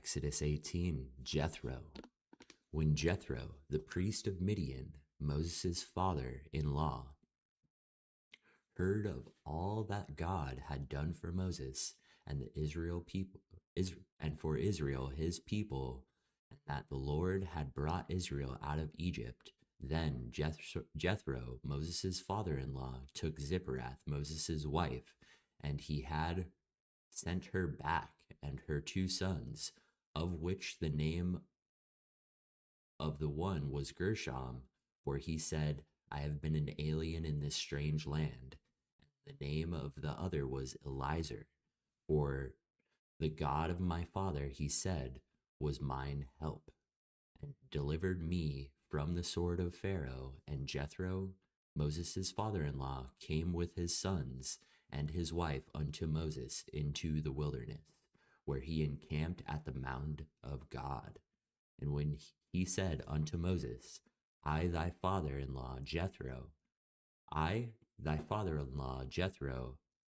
Exodus 18, Jethro. When Jethro, the priest of Midian, Moses' father-in-law, heard of all that God had done for Moses and the Israel people, and for Israel his people, and that the Lord had brought Israel out of Egypt, then Jethro, Moses' father-in-law, took Zipporath, Moses' wife, and he had sent her back and her 2 sons, of which the name of the one was Gershom, for he said, I have been an alien in this strange land. And the name of the other was Eliezer, for the God of my father, he said, was mine help, and delivered me from the sword of Pharaoh. And Jethro, Moses' father-in-law, came with his sons and his wife unto Moses into the wilderness, where he encamped at the mount of God. And when he said unto Moses, I thy father-in-law Jethro,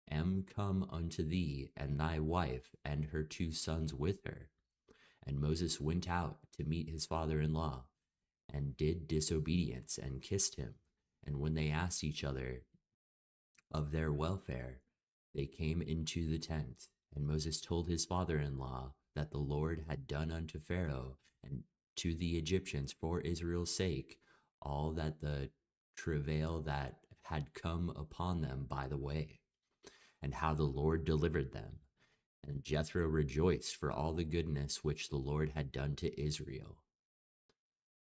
am come unto thee, and thy wife and her 2 sons with her. And Moses went out to meet his father-in-law, and did disobedience, and kissed him. And when they asked each other of their welfare, they came into the tent. And Moses told his father-in-law that the Lord had done unto Pharaoh and to the Egyptians for Israel's sake all that the travail that had come upon them by the way, and how the Lord delivered them. And Jethro rejoiced for all the goodness which the Lord had done to Israel,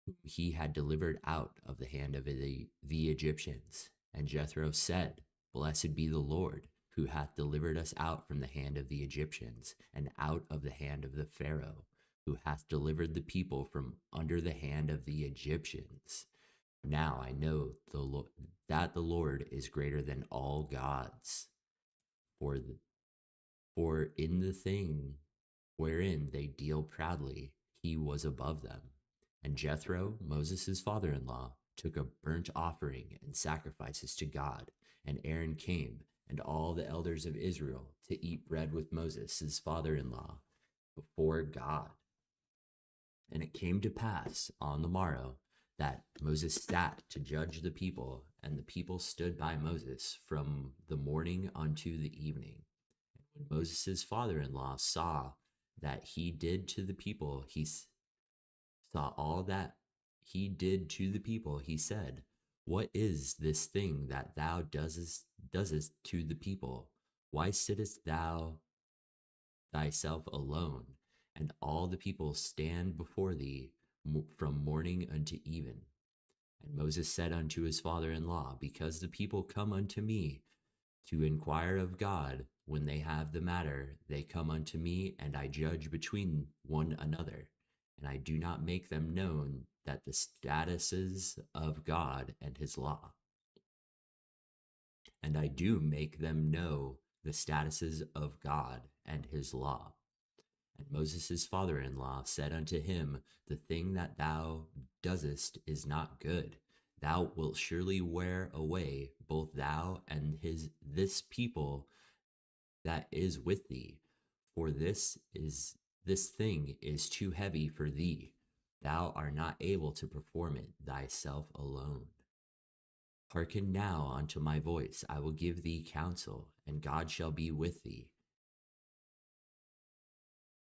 whom he had delivered out of the hand of the Egyptians. And Jethro said, Blessed be the Lord, who hath delivered us out from the hand of the Egyptians, and out of the hand of the Pharaoh, who hath delivered the people from under the hand of the Egyptians. Now I know that the Lord is greater than all gods. For in the thing wherein they deal proudly, he was above them. And Jethro, Moses' father-in-law, took a burnt offering and sacrifices to God. And Aaron came, and all the elders of Israel, to eat bread with Moses, his father-in-law, before God. And it came to pass on the morrow that Moses sat to judge the people, and the people stood by Moses from the morning unto the evening. And when Moses' father-in-law saw that he did to the people, he saw all that he did to the people, he said, What is this thing that thou doest to the people? Why sittest thou thyself alone, and all the people stand before thee from morning unto even? And Moses said unto his father-in-law, Because the people come unto me to inquire of God, when they have the matter, they come unto me, and I judge between one another. And I do not make them known that the statuses of God and his law. And I do make them know the statuses of God and his law. And Moses' father-in-law said unto him, The thing that thou doest is not good. Thou wilt surely wear away both thou and this people that is with thee. For this thing is too heavy for thee. Thou art not able to perform it thyself alone. Hearken now unto my voice. I will give thee counsel, and God shall be with thee.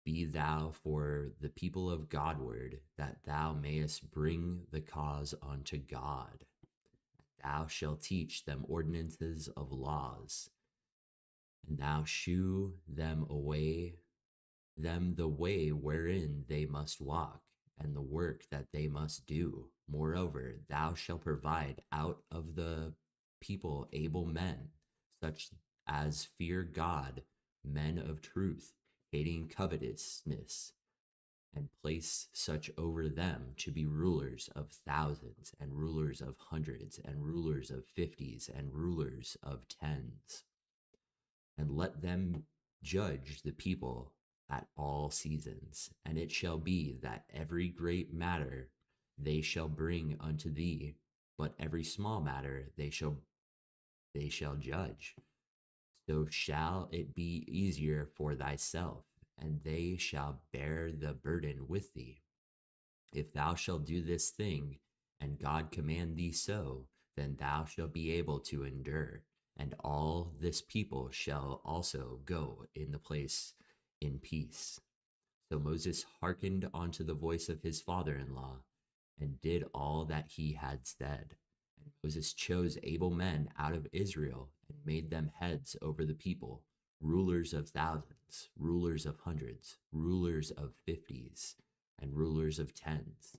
Be thou for the people of Godward, that thou mayest bring the cause unto God. Thou shalt teach them ordinances of laws, and thou shew them the way wherein they must walk, and the work that they must do. Moreover, thou shalt provide out of the people able men, such as fear God, men of truth, hating covetousness, and place such over them to be rulers of thousands, and rulers of hundreds, and rulers of 50s, and rulers of 10s. And let them judge the people at all seasons. And it shall be that every great matter they shall bring unto thee, but every small matter they shall judge. So shall it be easier for thyself, and they shall bear the burden with thee. If thou shalt do this thing, and God command thee so, then thou shalt be able to endure, and all this people shall also go in the place in peace. So Moses hearkened unto the voice of his father in law, and did all that he had said. And Moses chose able men out of Israel, and made them heads over the people, rulers of thousands, rulers of hundreds, rulers of fifties, and rulers of tens.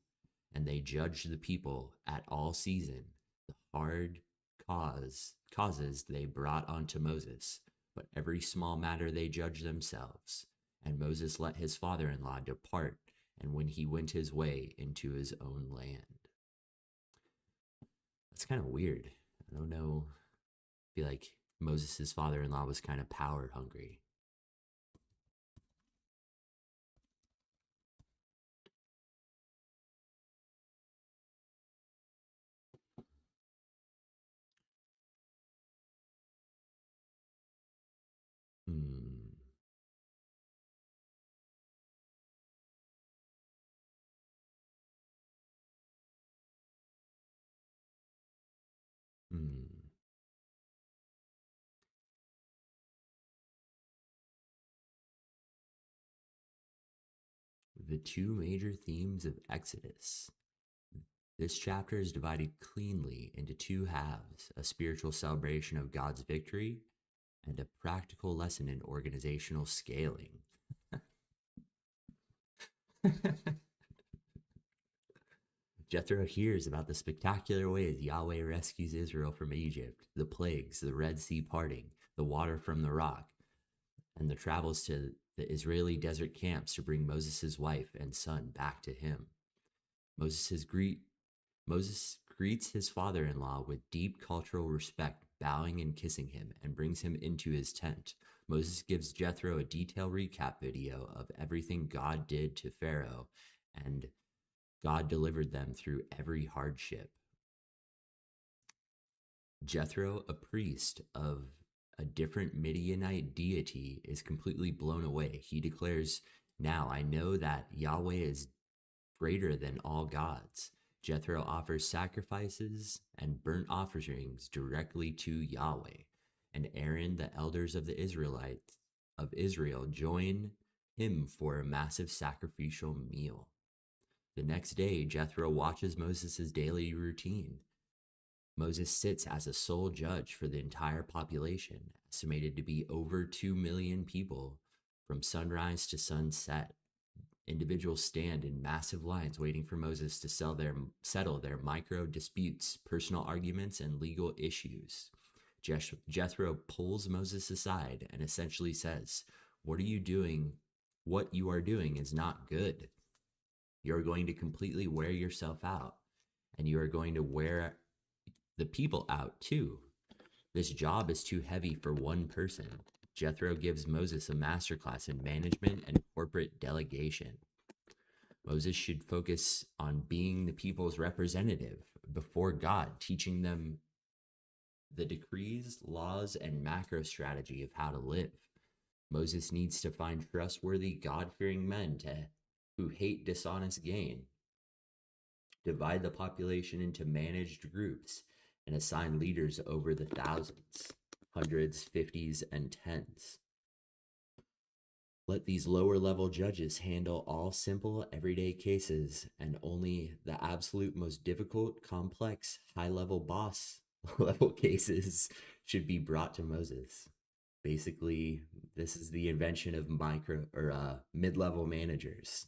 And they judged the people at all season, the hard causes they brought unto Moses, but every small matter they judged themselves. And Moses let his father-in-law depart, and when he went his way into his own land. That's kind of weird. I don't know. I feel like Moses' father-in-law was kind of power hungry. Hmm. Hmm. The two major themes of Exodus. This chapter is divided cleanly into two halves: a spiritual celebration of God's victory and a practical lesson in organizational scaling. Jethro hears about the spectacular ways Yahweh rescues Israel from Egypt, the plagues, the Red Sea parting, the water from the rock, and the travels to the Israeli desert camps to bring Moses' wife and son back to him. Moses greets his father-in-law with deep cultural respect, bowing and kissing him, and brings him into his tent. Moses gives Jethro a detailed recap video of everything God did to Pharaoh, and God delivered them through every hardship. Jethro, a priest of a different Midianite deity, is completely blown away. He declares, "Now I know that Yahweh is greater than all gods." Jethro offers sacrifices and burnt offerings directly to Yahweh, and Aaron, the elders of the Israelites of Israel, join him for a massive sacrificial meal. The next day, Jethro watches Moses' daily routine. Moses sits as a sole judge for the entire population, estimated to be over 2 million people, from sunrise to sunset. Individuals stand in massive lines waiting for Moses to settle their micro disputes, personal arguments, and legal issues. Jethro pulls Moses aside and essentially says, "What are you doing? What you are doing is not good. You're going to completely wear yourself out, and you are going to wear the people out too. This job is too heavy for one person." Jethro gives Moses a masterclass in management and corporate delegation. Moses should focus on being the people's representative before God, teaching them the decrees, laws, and macro strategy of how to live. Moses needs to find trustworthy, God-fearing men who hate dishonest gain, divide the population into managed groups, and assign leaders over the thousands, hundreds, fifties, and tens. Let these lower level judges handle all simple, everyday cases, and only the absolute most difficult, complex, high level boss level cases should be brought to Moses. Basically, this is the invention of mid level managers.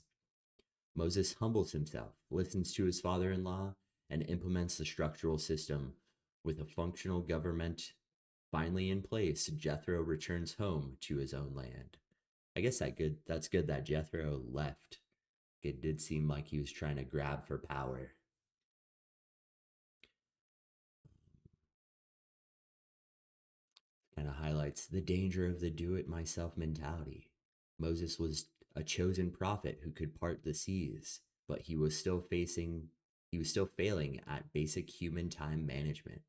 Moses humbles himself, listens to his father in law, and implements the structural system. With a functional government finally in place, Jethro returns home to his own land. I guess that's good that Jethro left. It did seem like he was trying to grab for power. Kind of highlights the danger of the do it myself mentality. Moses was a chosen prophet who could part the seas, but he was still failing at basic human time management.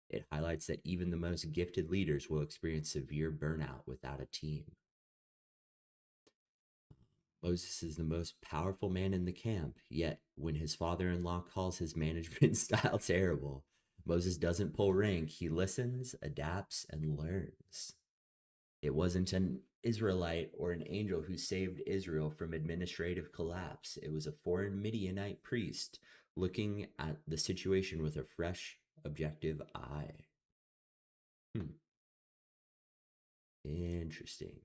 It highlights that even the most gifted leaders will experience severe burnout without a team. Moses is the most powerful man in the camp, yet when his father in law calls his management style terrible, Moses doesn't pull rank. He listens, adapts, and learns. It wasn't an Israelite or an angel who saved Israel from administrative collapse. It was a foreign Midianite priest looking at the situation with a fresh, objective eye. Hmm. Interesting.